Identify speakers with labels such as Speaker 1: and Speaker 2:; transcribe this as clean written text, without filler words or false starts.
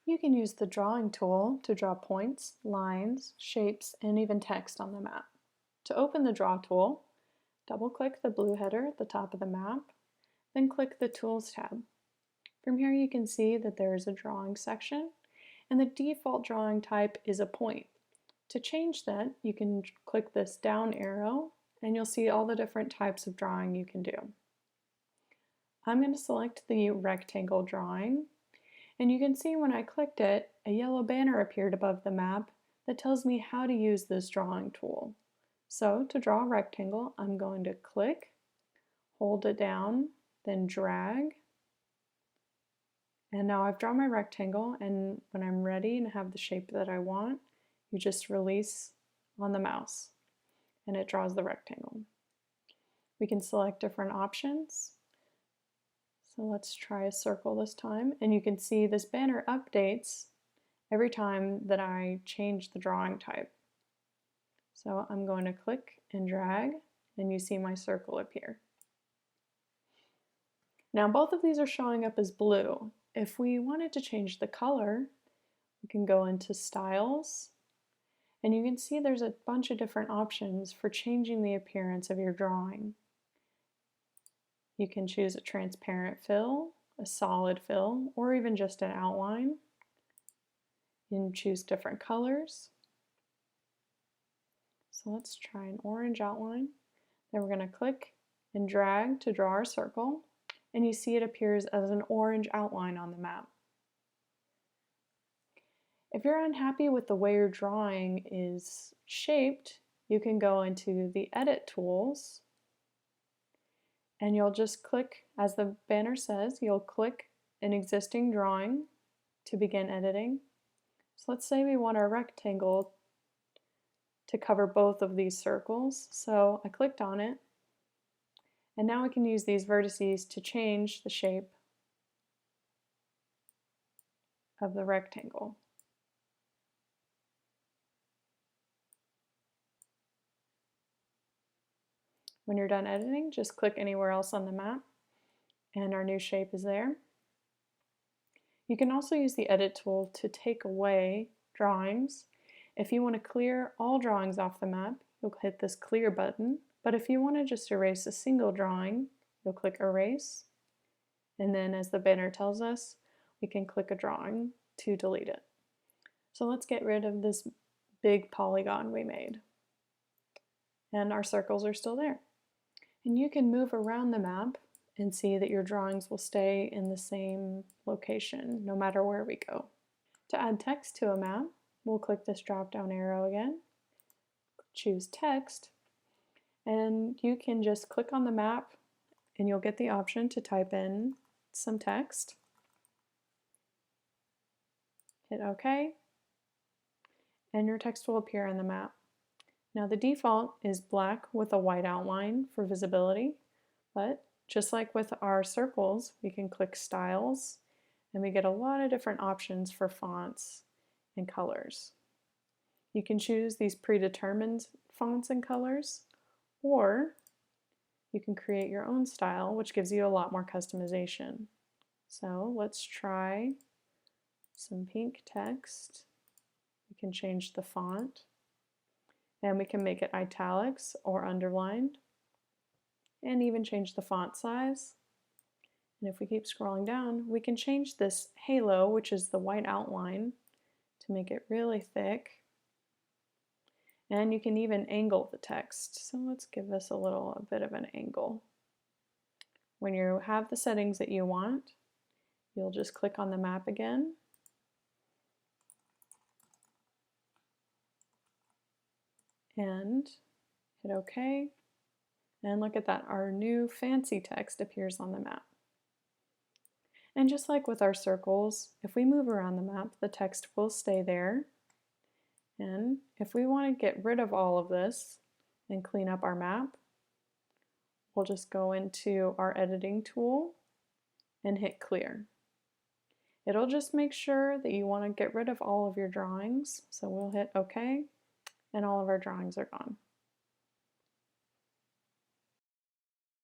Speaker 1: You can use the drawing tool to draw points, lines, shapes, and even text on the map. To open the draw tool, double-click the blue header at the top of the map, then click the Tools tab. From here you can see that there is a drawing section, and the default drawing type is a point. To change that, you can click this down arrow, and you'll see all the different types of drawing you can do. I'm going to select the rectangle drawing, and you can see when I clicked it, a yellow banner appeared above the map that tells me how to use this drawing tool. So to draw a rectangle, I'm going to click, hold it down, then drag, and now I've drawn my rectangle, and when I'm ready and have the shape that I want, you just release on the mouse and it draws the rectangle. We can select different options. So let's try a circle this time, and you can see this banner updates every time that I change the drawing type. So I'm going to click and drag, and you see my circle appear. Now both of these are showing up as blue. If we wanted to change the color, we can go into Styles, and you can see there's a bunch of different options for changing the appearance of your drawing. You can choose a transparent fill, a solid fill, or even just an outline. You can choose different colors. So let's try an orange outline. Then we're going to click and drag to draw our circle, and you see it appears as an orange outline on the map. If you're unhappy with the way your drawing is shaped, you can go into the Edit tools, and you'll just click, as the banner says, you'll click an existing drawing to begin editing. So let's say we want our rectangle to cover both of these circles. So I clicked on it, and now we can use these vertices to change the shape of the rectangle. When you're done editing, just click anywhere else on the map, and our new shape is there. You can also use the Edit tool to take away drawings. If you want to clear all drawings off the map, you'll hit this Clear button, but if you want to just erase a single drawing, you'll click Erase, and then as the banner tells us, we can click a drawing to delete it. So let's get rid of this big polygon we made. And our circles are still there. And you can move around the map and see that your drawings will stay in the same location no matter where we go. To add text to a map, we'll click this drop down arrow again, choose text, and you can just click on the map and you'll get the option to type in some text. Hit OK, and your text will appear on the map. Now the default is black with a white outline for visibility, but just like with our circles, we can click Styles, and we get a lot of different options for fonts and colors. You can choose these predetermined fonts and colors, or you can create your own style, which gives you a lot more customization. So let's try some pink text. We can change the font, and we can make it italics or underlined, and even change the font size. And if we keep scrolling down, we can change this halo, which is the white outline, to make it really thick. And you can even angle the text. So let's give this a bit of an angle. When you have the settings that you want, you'll just click on the map again, and hit OK. And look at that, our new fancy text appears on the map. And just like with our circles, if we move around the map, the text will stay there. And if we want to get rid of all of this and clean up our map, we'll just go into our editing tool and hit Clear. It'll just make sure that you want to get rid of all of your drawings, so we'll hit OK, and all of our drawings are gone.